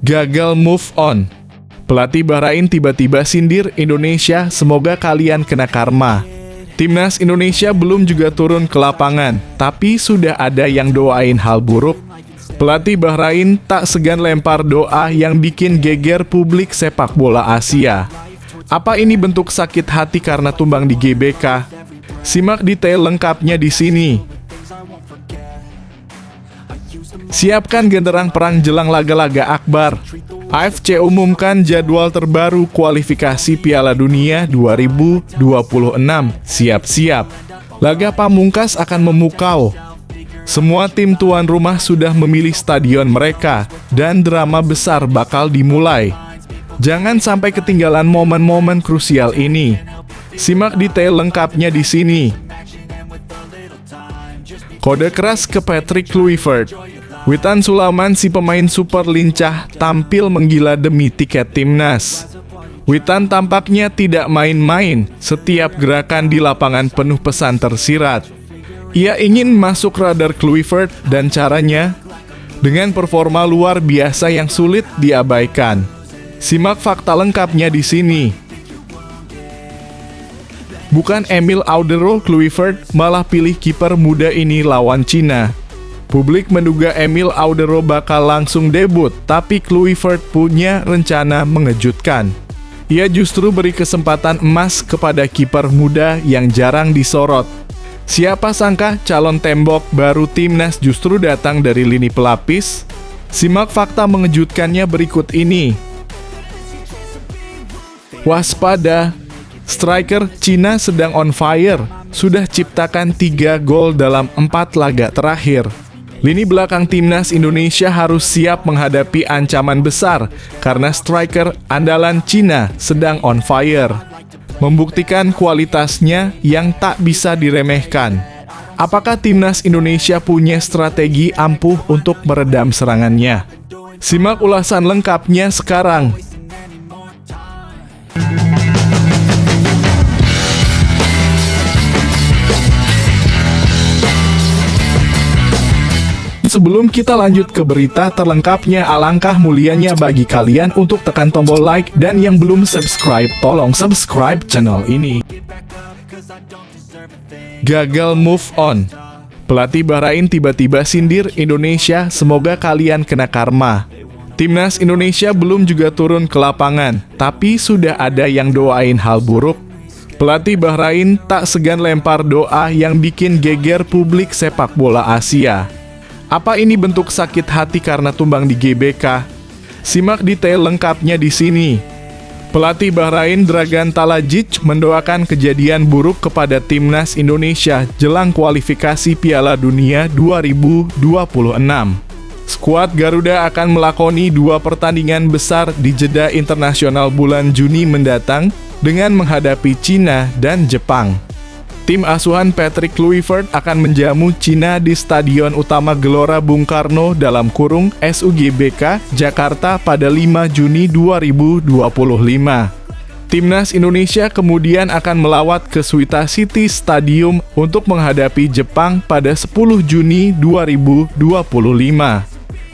Gagal move on. Pelatih Bahrain tiba-tiba sindir Indonesia, semoga kalian kena karma. Timnas Indonesia belum juga turun ke lapangan, tapi sudah ada yang doain hal buruk. Pelatih Bahrain tak segan lempar doa yang bikin geger publik sepak bola Asia. Apa ini bentuk sakit hati karena tumbang di GBK? Simak detail lengkapnya di sini. Siapkan genderang perang jelang laga-laga akbar. AFC umumkan jadwal terbaru kualifikasi Piala Dunia 2026. Siap-siap. Laga pamungkas akan memukau. Semua tim tuan rumah sudah memilih stadion mereka, dan drama besar bakal dimulai. Jangan sampai ketinggalan momen-momen krusial ini. Simak detail lengkapnya di sini. Kode keras ke Patrick Kluivert. Witan Sulaiman, si pemain super lincah, tampil menggila demi tiket timnas. Witan tampaknya tidak main-main, setiap gerakan di lapangan penuh pesan tersirat. Ia ingin masuk radar Kluivert dan caranya dengan performa luar biasa yang sulit diabaikan. Simak fakta lengkapnya di sini. Bukan Emil Audero, Kluivert malah pilih kiper muda ini lawan Cina. Publik menduga Emil Audero bakal langsung debut, tapi Kluivert punya rencana mengejutkan. Ia justru beri kesempatan emas kepada kiper muda yang jarang disorot. Siapa sangka calon tembok baru timnas justru datang dari lini pelapis? Simak fakta mengejutkannya berikut ini. Waspada, striker Cina sedang on fire, sudah ciptakan 3 gol dalam 4 laga terakhir. Lini belakang timnas Indonesia harus siap menghadapi ancaman besar karena striker andalan Cina sedang on fire. Membuktikan kualitasnya yang tak bisa diremehkan. Apakah timnas Indonesia punya strategi ampuh untuk meredam serangannya? Simak ulasan lengkapnya sekarang. Sebelum kita lanjut ke berita terlengkapnya, alangkah mulianya bagi kalian untuk tekan tombol like, dan yang belum subscribe, tolong subscribe channel ini. Gagal move on. Pelatih Bahrain tiba-tiba sindir Indonesia, semoga kalian kena karma. Timnas Indonesia belum juga turun ke lapangan, tapi sudah ada yang doain hal buruk. Pelatih Bahrain tak segan lempar doa yang bikin geger publik sepak bola Asia. Apa ini bentuk sakit hati karena tumbang di GBK? Simak detail lengkapnya di sini. Pelatih Bahrain Dragan Talajic mendoakan kejadian buruk kepada timnas Indonesia jelang kualifikasi Piala Dunia 2026. Skuad Garuda akan melakoni 2 pertandingan besar di jeda internasional bulan Juni mendatang dengan menghadapi Cina dan Jepang. Tim asuhan Patrick Kluivert akan menjamu Cina di Stadion Utama Gelora Bung Karno (SUGBK) Jakarta pada 5 Juni 2025. Timnas Indonesia kemudian akan melawat ke Suita City Stadium untuk menghadapi Jepang pada 10 Juni 2025.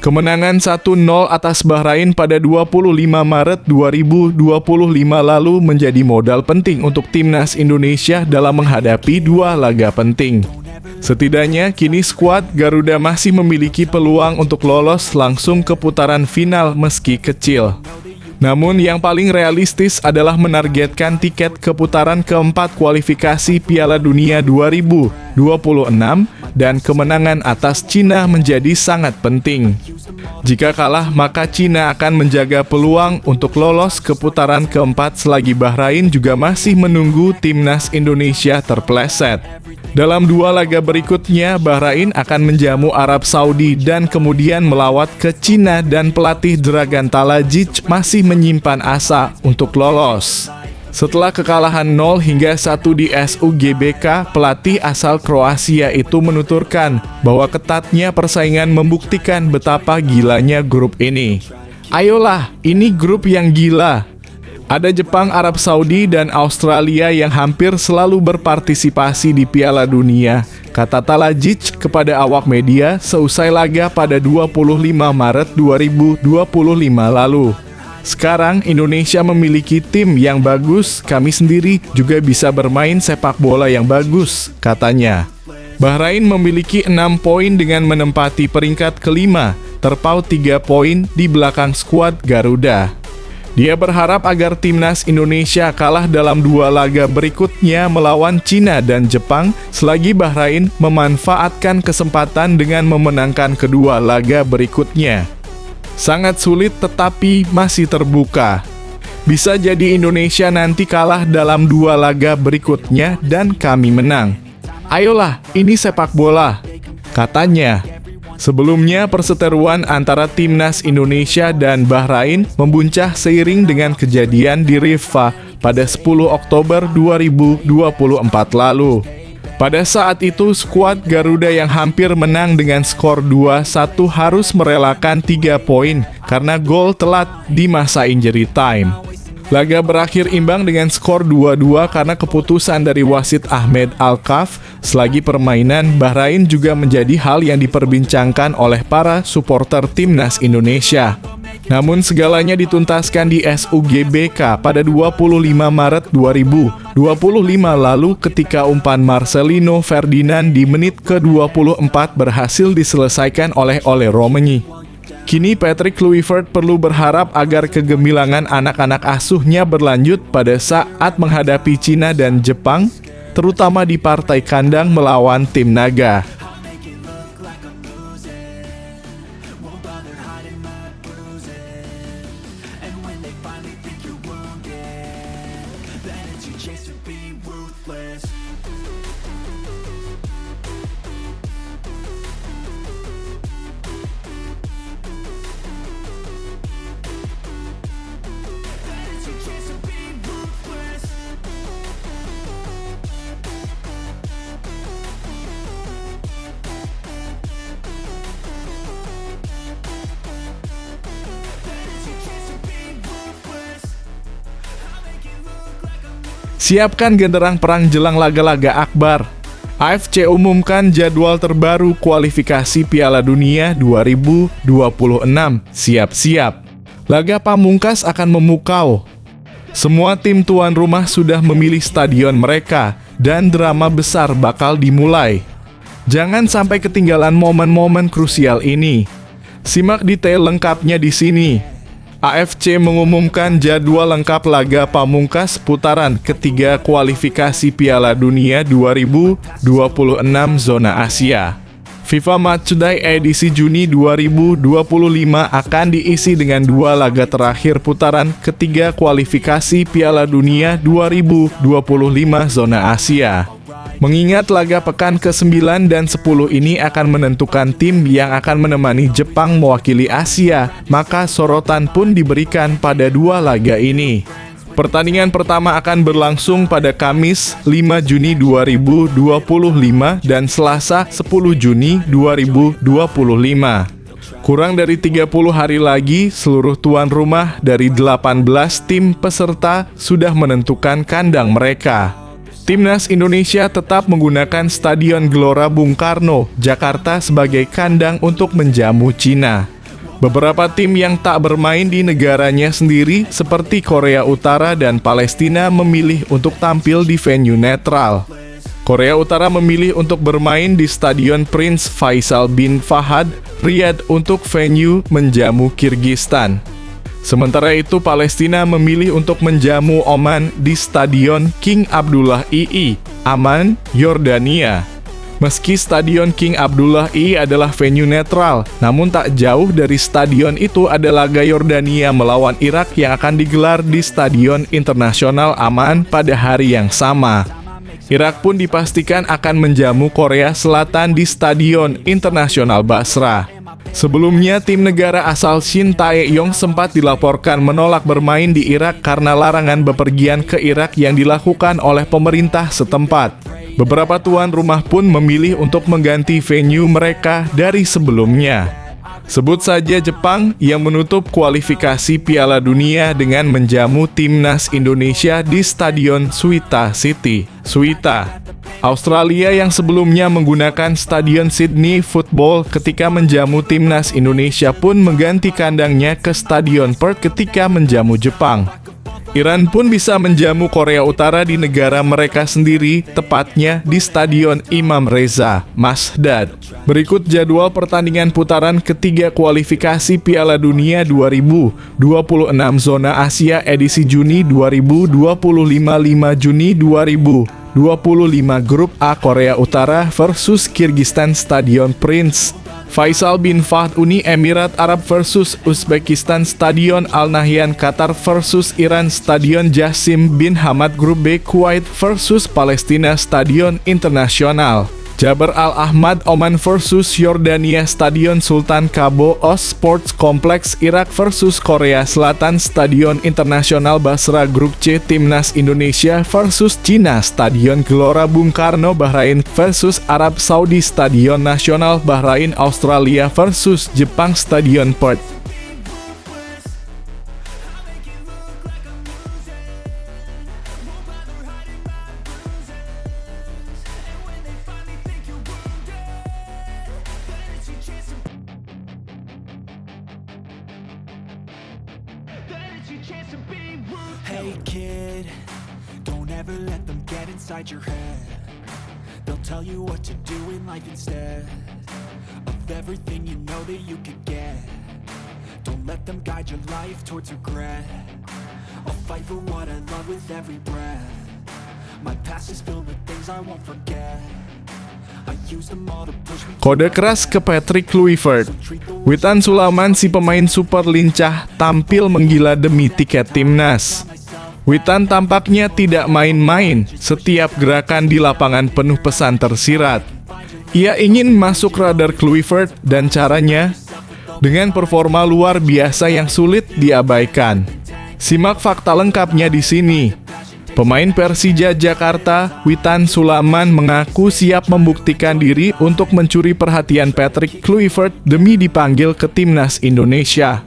Kemenangan 1-0 atas Bahrain pada 25 Maret 2025 lalu menjadi modal penting untuk timnas Indonesia dalam menghadapi 2 laga penting. Setidaknya kini skuad Garuda masih memiliki peluang untuk lolos langsung ke putaran final meski kecil. Namun yang paling realistis adalah menargetkan tiket ke putaran keempat kualifikasi Piala Dunia 2026, dan kemenangan atas Cina menjadi sangat penting. Jika kalah, maka Cina akan menjaga peluang untuk lolos ke putaran keempat selagi Bahrain juga masih menunggu timnas Indonesia terpeleset. Dalam 2 laga berikutnya, Bahrain akan menjamu Arab Saudi dan kemudian melawat ke Cina, dan pelatih Dragan Talajic masih menyimpan asa untuk lolos. Setelah kekalahan 0-1 di SUGBK, pelatih asal Kroasia itu menuturkan bahwa ketatnya persaingan membuktikan betapa gilanya grup ini. Ayolah, ini grup yang gila. Ada Jepang, Arab Saudi, dan Australia yang hampir selalu berpartisipasi di Piala Dunia, kata Talajic kepada awak media seusai laga pada 25 Maret 2025 lalu. Sekarang Indonesia memiliki tim yang bagus, kami sendiri juga bisa bermain sepak bola yang bagus, katanya. Bahrain memiliki 6 poin dengan menempati peringkat kelima, terpaut 3 poin di belakang skuad Garuda. Dia berharap agar timnas Indonesia kalah dalam 2 laga berikutnya melawan Cina dan Jepang selagi Bahrain memanfaatkan kesempatan dengan memenangkan kedua laga berikutnya. Sangat sulit tetapi masih terbuka. Bisa jadi Indonesia nanti kalah dalam 2 laga berikutnya dan kami menang. Ayolah, ini sepak bola, katanya. Sebelumnya, perseteruan antara timnas Indonesia dan Bahrain membuncah seiring dengan kejadian di Riffa pada 10 Oktober 2024 lalu. Pada saat itu, skuad Garuda yang hampir menang dengan skor 2-1 harus merelakan 3 poin karena gol telat di masa injury time. Laga berakhir imbang dengan skor 2-2 karena keputusan dari wasit Ahmed Al-Kaf. Selagi permainan, Bahrain juga menjadi hal yang diperbincangkan oleh para supporter timnas Indonesia. Namun segalanya dituntaskan di SUGBK pada 25 Maret 2025 lalu ketika umpan Marcelino Ferdinand di menit ke-24 berhasil diselesaikan oleh Romeni. Kini Patrick Kluivert perlu berharap agar kegemilangan anak-anak asuhnya berlanjut pada saat menghadapi Cina dan Jepang, terutama di partai kandang melawan tim naga. Siapkan genderang perang jelang laga-laga akbar. AFC umumkan jadwal terbaru kualifikasi Piala Dunia 2026. Siap-siap. Laga pamungkas akan memukau. Semua tim tuan rumah sudah memilih stadion mereka dan drama besar bakal dimulai. Jangan sampai ketinggalan momen-momen krusial ini. Simak detail lengkapnya di sini. AFC mengumumkan jadwal lengkap laga pamungkas putaran ketiga kualifikasi Piala Dunia 2026 zona Asia. FIFA Matchday edisi Juni 2025 akan diisi dengan 2 laga terakhir putaran ketiga kualifikasi Piala Dunia 2025 zona Asia. Mengingat laga pekan ke-9 dan 10 ini akan menentukan tim yang akan menemani Jepang mewakili Asia, maka sorotan pun diberikan pada 2 laga ini. Pertandingan pertama akan berlangsung pada Kamis 5 Juni 2025 dan Selasa 10 Juni 2025. Kurang dari 30 hari lagi, seluruh tuan rumah dari 18 tim peserta sudah menentukan kandang mereka. Timnas Indonesia tetap menggunakan Stadion Gelora Bung Karno, Jakarta sebagai kandang untuk menjamu Cina. Beberapa tim yang tak bermain di negaranya sendiri seperti Korea Utara dan Palestina memilih untuk tampil di venue netral. Korea Utara memilih untuk bermain di Stadion Prince Faisal bin Fahad, Riyadh untuk venue menjamu Kirgistan. Sementara itu, Palestina memilih untuk menjamu Oman di Stadion King Abdullah II, Amman, Yordania. Meski Stadion King Abdullah II adalah venue netral, namun tak jauh dari stadion itu ada laga Yordania melawan Irak yang akan digelar di Stadion Internasional Amman pada hari yang sama. Irak pun dipastikan akan menjamu Korea Selatan di Stadion Internasional Basra. Sebelumnya, tim negara asal Shin Tae-yong sempat dilaporkan menolak bermain di Irak karena larangan bepergian ke Irak yang dilakukan oleh pemerintah setempat. Beberapa tuan rumah pun memilih untuk mengganti venue mereka dari sebelumnya. Sebut saja Jepang yang menutup kualifikasi Piala Dunia dengan menjamu timnas Indonesia di Stadion Suita City, Suita. Australia yang sebelumnya menggunakan Stadion Sydney Football ketika menjamu timnas Indonesia pun mengganti kandangnya ke Stadion Perth ketika menjamu Jepang. Iran pun bisa menjamu Korea Utara di negara mereka sendiri, tepatnya di Stadion Imam Reza, Masdad. Berikut jadwal pertandingan putaran ketiga kualifikasi Piala Dunia 2026 Zona Asia edisi Juni 2025 5 Juni 2025 Grup A Korea Utara versus Kirgistan Stadion Prince Faisal bin Fahd Uni Emirat Arab versus Uzbekistan Stadion Al Nahyan Qatar versus Iran Stadion Jassim bin Hamad Grup B Kuwait versus Palestina Stadion Internasional Jabar Al Ahmad Oman versus Yordania Stadion Sultan Kabo Oz Sports Complex Irak versus Korea Selatan Stadion Internasional Basra Grup C Timnas Indonesia versus Cina Stadion Gelora Bung Karno Bahrain versus Arab Saudi Stadion Nasional Bahrain Australia versus Jepang Stadion Perth. Hey kid, don't ever let them get inside your head. They'll tell you what to do in life instead of everything you know that you could get. Don't let them guide your life towards regret. I'll fight for what I love with every breath. My past is filled with things I won't forget. Kode keras ke Patrick Kluivert. Witan Sulaiman si pemain super lincah tampil menggila demi tiket timnas. Witan tampaknya tidak main-main, setiap gerakan di lapangan penuh pesan tersirat. Ia ingin masuk radar Kluivert dan caranya dengan performa luar biasa yang sulit diabaikan. Simak fakta lengkapnya di sini. Pemain Persija Jakarta, Witan Sulaiman mengaku siap membuktikan diri untuk mencuri perhatian Patrick Kluivert demi dipanggil ke timnas Indonesia.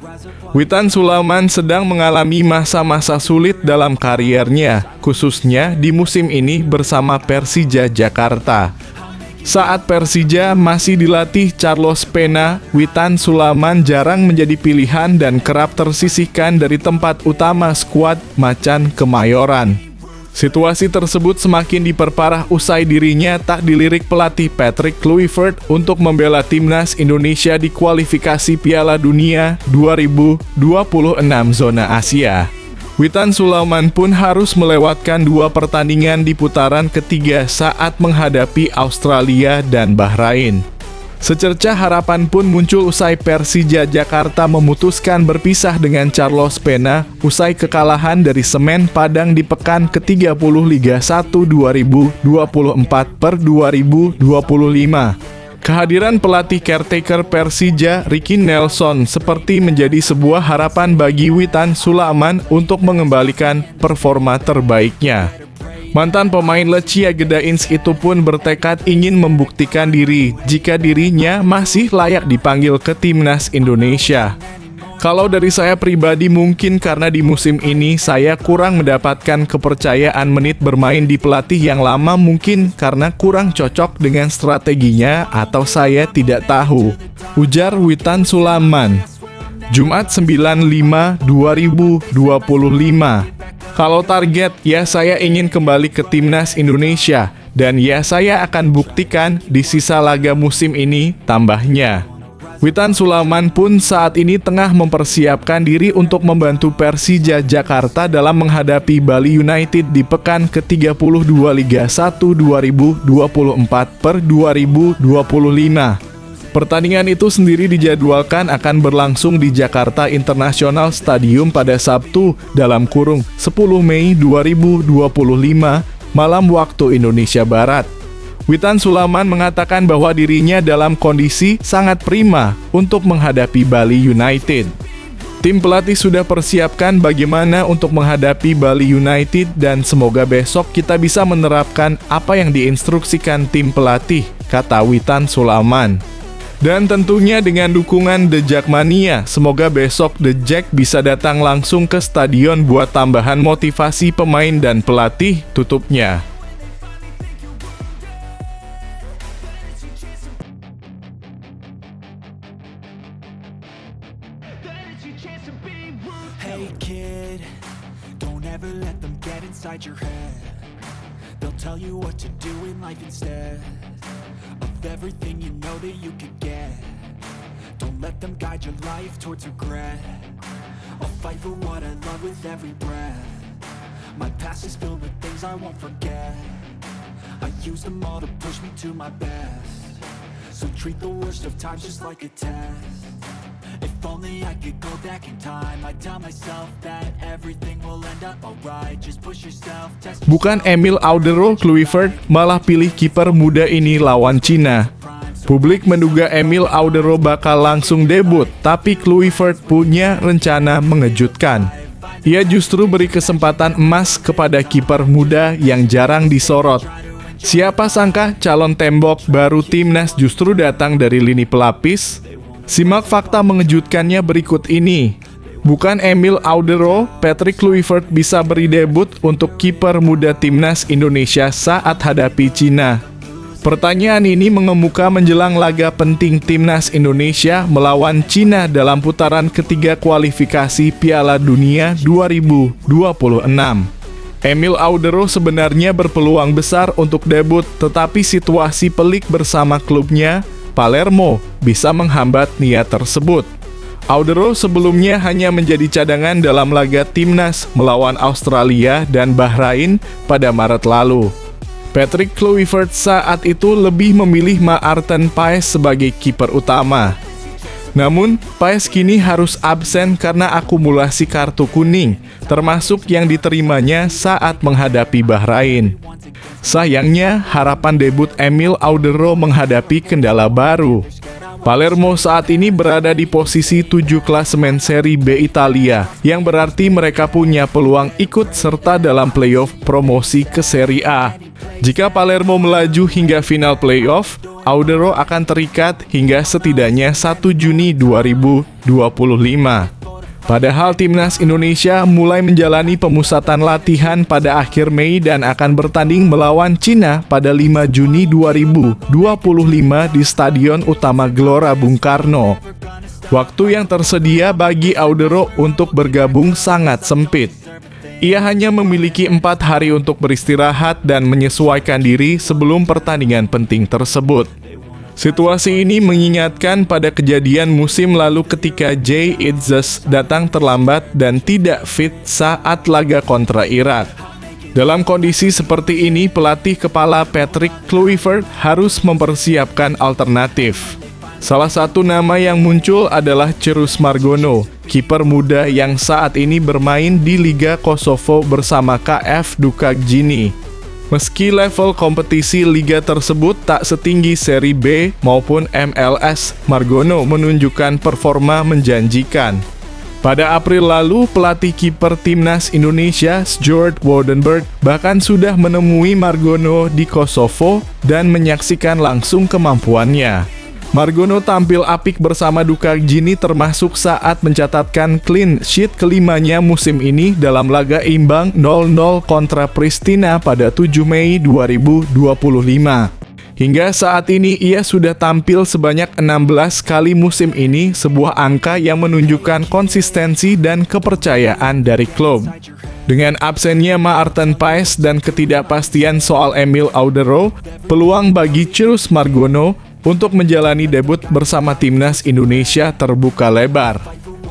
Witan Sulaiman sedang mengalami masa-masa sulit dalam kariernya, khususnya di musim ini bersama Persija Jakarta. Saat Persija masih dilatih Carlos Pena, Witan Sulaiman jarang menjadi pilihan dan kerap tersisihkan dari tempat utama skuad Macan Kemayoran. Situasi tersebut semakin diperparah usai dirinya tak dilirik pelatih Patrick Kluivert untuk membela timnas Indonesia di kualifikasi Piala Dunia 2026 Zona Asia. Witan Sulaiman pun harus melewatkan 2 pertandingan di putaran ketiga saat menghadapi Australia dan Bahrain. Secercah harapan pun muncul usai Persija Jakarta memutuskan berpisah dengan Carlos Pena usai kekalahan dari Semen Padang di pekan ke-30 Liga 1 2024/2025. Kehadiran pelatih caretaker Persija, Ricky Nelson, seperti menjadi sebuah harapan bagi Witan Sulaiman untuk mengembalikan performa terbaiknya. Mantan pemain Lechia Gdańsk itu pun bertekad ingin membuktikan diri jika dirinya masih layak dipanggil ke timnas Indonesia. Kalau dari saya pribadi mungkin karena di musim ini saya kurang mendapatkan kepercayaan menit bermain di pelatih yang lama, mungkin karena kurang cocok dengan strateginya atau saya tidak tahu, ujar Witan Sulaiman. Jumat 9/5/2025. Kalau target, ya saya ingin kembali ke timnas Indonesia, dan ya saya akan buktikan di sisa laga musim ini, tambahnya. Witan Sulaiman pun saat ini tengah mempersiapkan diri untuk membantu Persija Jakarta dalam menghadapi Bali United di pekan ke-32 Liga 1 2024/2025. Pertandingan itu sendiri dijadwalkan akan berlangsung di Jakarta International Stadium pada Sabtu (10 Mei 2025) malam waktu Indonesia Barat. Witan Sulaiman mengatakan bahwa dirinya dalam kondisi sangat prima untuk menghadapi Bali United. Tim pelatih sudah persiapkan bagaimana untuk menghadapi Bali United dan semoga besok kita bisa menerapkan apa yang diinstruksikan tim pelatih, kata Witan Sulaiman. Dan tentunya dengan dukungan The Jackmania, semoga besok The Jack bisa datang langsung ke stadion buat tambahan motivasi pemain dan pelatih tutupnya. Hey kid, don't ever let them get inside your head. They'll tell you what to do in life instead of everything you know that you could get. Don't let them guide your life towards regret. I'll fight for what I love with every breath. My past is filled with things I won't forget. I use them all to push me to my best. So treat the worst of times just like a test. If only I could go back in time, I'd tell myself that everything will end up alright. Just push yourself, test yourself. Bukan Emil Auderro Kluivert malah pilih kiper muda ini lawan Cina. Publik menduga Emil Auderro bakal langsung debut, tapi Kluivert punya rencana mengejutkan. Ia justru beri kesempatan emas kepada kiper muda yang jarang disorot. Siapa sangka calon tembok baru timnas justru datang dari lini pelapis? Simak fakta mengejutkannya berikut ini. Bukan Emil Auderro, Patrick Kluivert bisa beri debut untuk kiper muda timnas Indonesia saat hadapi Cina. Pertanyaan ini mengemuka menjelang laga penting timnas Indonesia melawan Cina dalam putaran ketiga kualifikasi Piala Dunia 2026. Emil Auderro sebenarnya berpeluang besar untuk debut, tetapi situasi pelik bersama klubnya Palermo bisa menghambat niat tersebut. Auderro sebelumnya hanya menjadi cadangan dalam laga timnas melawan Australia dan Bahrain pada Maret lalu. Patrick Kluivert saat itu lebih memilih Maarten Paes sebagai kiper utama. Namun, Paes kini harus absen karena akumulasi kartu kuning, termasuk yang diterimanya saat menghadapi Bahrain. Sayangnya, harapan debut Emil Auderro menghadapi kendala baru. Palermo saat ini berada di posisi 7 klasemen Serie B Italia, yang berarti mereka punya peluang ikut serta dalam playoff promosi ke Serie A. Jika Palermo melaju hingga final playoff, Auderro akan terikat hingga setidaknya 1 Juni 2025. Padahal timnas Indonesia mulai menjalani pemusatan latihan pada akhir Mei dan akan bertanding melawan Cina pada 5 Juni 2025 di Stadion Utama Gelora Bung Karno. Waktu yang tersedia bagi Auderro untuk bergabung sangat sempit. Ia hanya memiliki 4 hari untuk beristirahat dan menyesuaikan diri sebelum pertandingan penting tersebut. Situasi ini mengingatkan pada kejadian musim lalu ketika Jay Itzes datang terlambat dan tidak fit saat laga kontra Irak. Dalam kondisi seperti ini, pelatih kepala Patrick Kluivert harus mempersiapkan alternatif. Salah satu nama yang muncul adalah Cyrus Margono, kiper muda yang saat ini bermain di Liga Kosovo bersama KF Dukakjini. Meski level kompetisi liga tersebut tak setinggi Serie B maupun MLS, Margono menunjukkan performa menjanjikan. Pada April lalu, pelatih kiper timnas Indonesia, Sjoerd Wodenberg, bahkan sudah menemui Margono di Kosovo dan menyaksikan langsung kemampuannya. Margono tampil apik bersama Dukakjini termasuk saat mencatatkan clean sheet kelimanya musim ini dalam laga imbang 0-0 kontra Pristina pada 7 Mei 2025. Hingga saat ini ia sudah tampil sebanyak 16 kali musim ini, sebuah angka yang menunjukkan konsistensi dan kepercayaan dari klub. Dengan absennya Maarten Paes dan ketidakpastian soal Emil Auderro, peluang bagi Cyrus Margono untuk menjalani debut bersama timnas Indonesia terbuka lebar.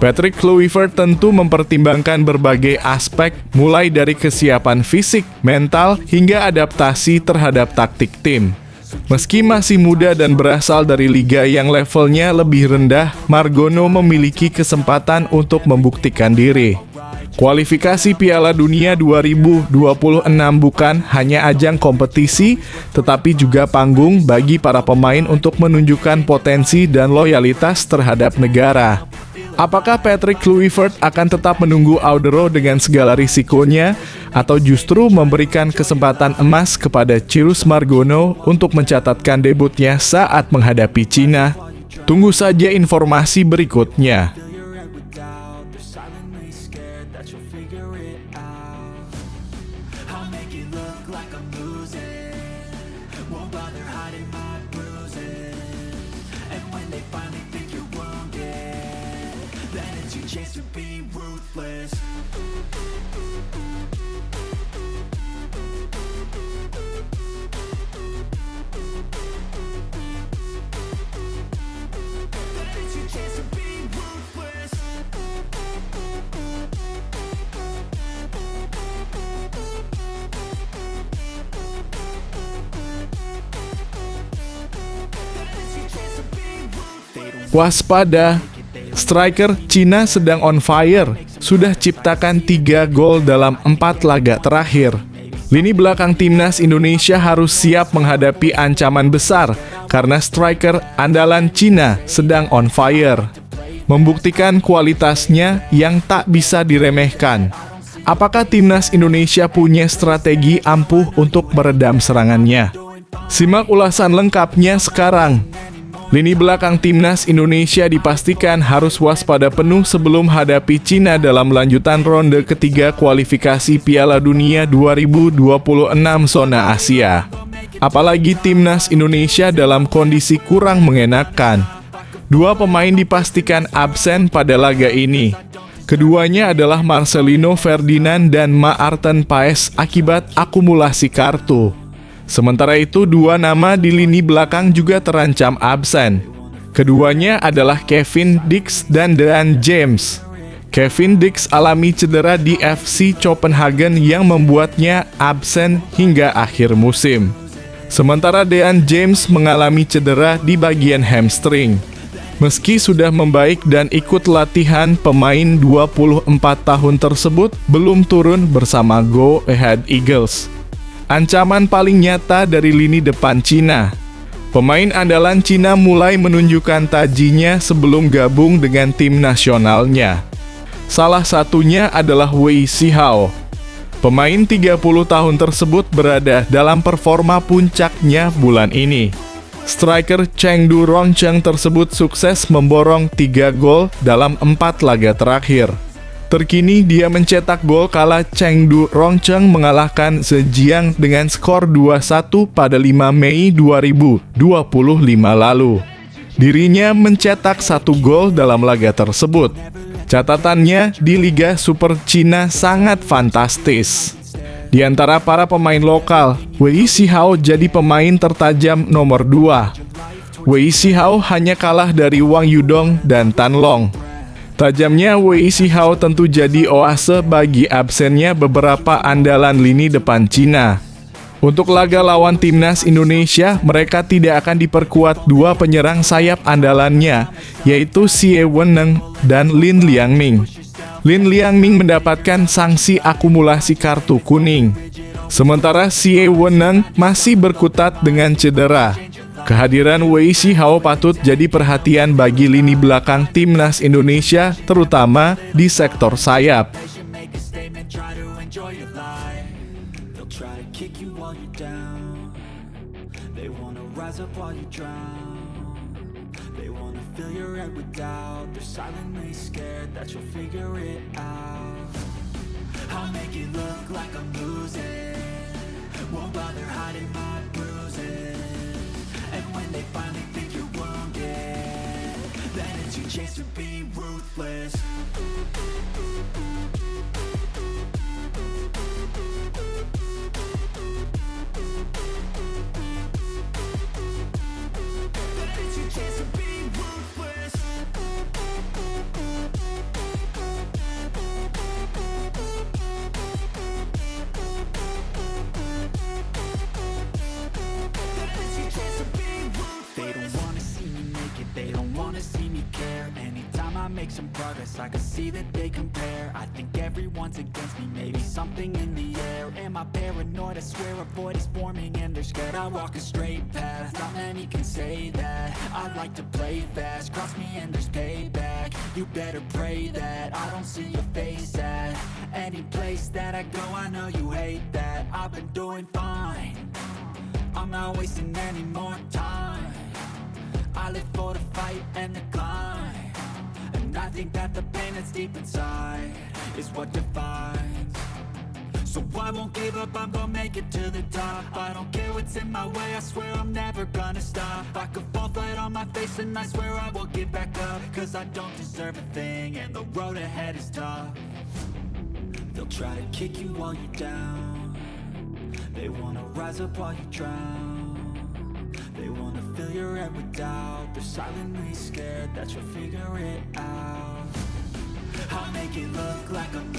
Patrick Kluivert tentu mempertimbangkan berbagai aspek, mulai dari kesiapan fisik, mental, hingga adaptasi terhadap taktik tim. Meski masih muda dan berasal dari liga yang levelnya lebih rendah, Margono memiliki kesempatan untuk membuktikan diri. Kualifikasi Piala Dunia 2026 bukan hanya ajang kompetisi, tetapi juga panggung bagi para pemain untuk menunjukkan potensi dan loyalitas terhadap negara. Apakah Patrick Kluivert akan tetap menunggu Auderro dengan segala risikonya, atau justru memberikan kesempatan emas kepada Cyrus Margono untuk mencatatkan debutnya saat menghadapi Cina? Tunggu saja informasi berikutnya. Fill your head with doubt. They're silently scared that you'll figure it out. I'll make it look like I'm losing. Won't bother hiding my bruises. And when they finally think you're wounded, then it's your chance to be ruthless. Then it's your chance to be ruthless. Then it's your chance to be ruthless. They don't Waspada, striker Cina sedang on fire. Sudah ciptakan 3 gol dalam 4 laga terakhir. Lini belakang timnas Indonesia harus siap menghadapi ancaman besar karena striker andalan Cina sedang on fire. Membuktikan kualitasnya yang tak bisa diremehkan. Apakah timnas Indonesia punya strategi ampuh untuk meredam serangannya? Simak ulasan lengkapnya sekarang. Lini belakang timnas Indonesia dipastikan harus waspada penuh sebelum hadapi Cina dalam lanjutan ronde ketiga kualifikasi Piala Dunia 2026 zona Asia. Apalagi timnas Indonesia dalam kondisi kurang mengenakan. 2 pemain dipastikan absen pada laga ini. Keduanya adalah Marcelino Ferdinand dan Maarten Paes akibat akumulasi kartu. Sementara itu, 2 nama di lini belakang juga terancam absen. Keduanya adalah Kevin Dix dan Dean James. Kevin Dix alami cedera di FC Copenhagen yang membuatnya absen hingga akhir musim. Sementara Dean James mengalami cedera di bagian hamstring. Meski sudah membaik dan ikut latihan, pemain 24 tahun tersebut belum turun bersama Go Ahead Eagles. Ancaman paling nyata dari lini depan Cina. Pemain andalan Cina mulai menunjukkan tajinya sebelum gabung dengan tim nasionalnya. Salah satunya adalah Wei Sihao. Pemain 30 tahun tersebut berada dalam performa puncaknya bulan ini. Striker Chengdu Rongcheng tersebut sukses memborong 3 gol dalam 4 laga terakhir. Terkini dia mencetak gol kala Chengdu Rongcheng mengalahkan Zhejiang dengan skor 2-1 pada 5 Mei 2025 lalu. Dirinya mencetak 1 gol dalam laga tersebut. Catatannya di Liga Super Cina sangat fantastis. Di antara para pemain lokal, Wei Sihao jadi pemain tertajam nomor 2. Wei Sihao hanya kalah dari Wang Yudong dan Tan Long. Tajamnya Wei Sihao tentu jadi oase bagi absennya beberapa andalan lini depan Cina. Untuk laga lawan timnas Indonesia, mereka tidak akan diperkuat 2 penyerang sayap andalannya, yaitu Xie Weneng dan Lin Liangming. Lin Liangming mendapatkan sanksi akumulasi kartu kuning. Sementara Xie Weneng masih berkutat dengan cedera. Kehadiran Wei Sihao patut jadi perhatian bagi lini belakang timnas Indonesia, terutama di sektor sayap. They should make a statement, try to enjoy your life. They'll try to kick you while you're down. They wanna rise up while you drown. They wanna fill your head with doubt. They're silently scared that you'll figure it out. I'll make it look like I'm losing. Won't bother hiding my bruises. And when they finally think you're wounded, then it's your chance to be ruthless. Then it's your chance to be ruthless. Then it's your chance to be ruthless. They don't wanna see me make it, they don't wanna see me care. Anytime I make some progress, I can see that they compare. I think everyone's against me, maybe something in the air. Am I paranoid? I swear a void is forming and they're scared. I walk a straight path, not many can say that. I like to play fast, cross me and there's payback. You better pray that I don't see your face at any place that I go. I know you hate that. I've been doing fine, I'm not wasting any more time. I I live for the fight and the climb, and I think that the pain that's deep inside is what defines. So I won't give up, I'm gonna make it to the top. I don't care what's in my way, I swear I'm never gonna stop. I could fall flat on my face and I swear I will get back up, cause I don't deserve a thing and the road ahead is tough. They'll try to kick you while you're down, they wanna rise up while you drown. They wanna fill your head with doubt, they're silently scared that you'll figure it out. I'll make it look like I'm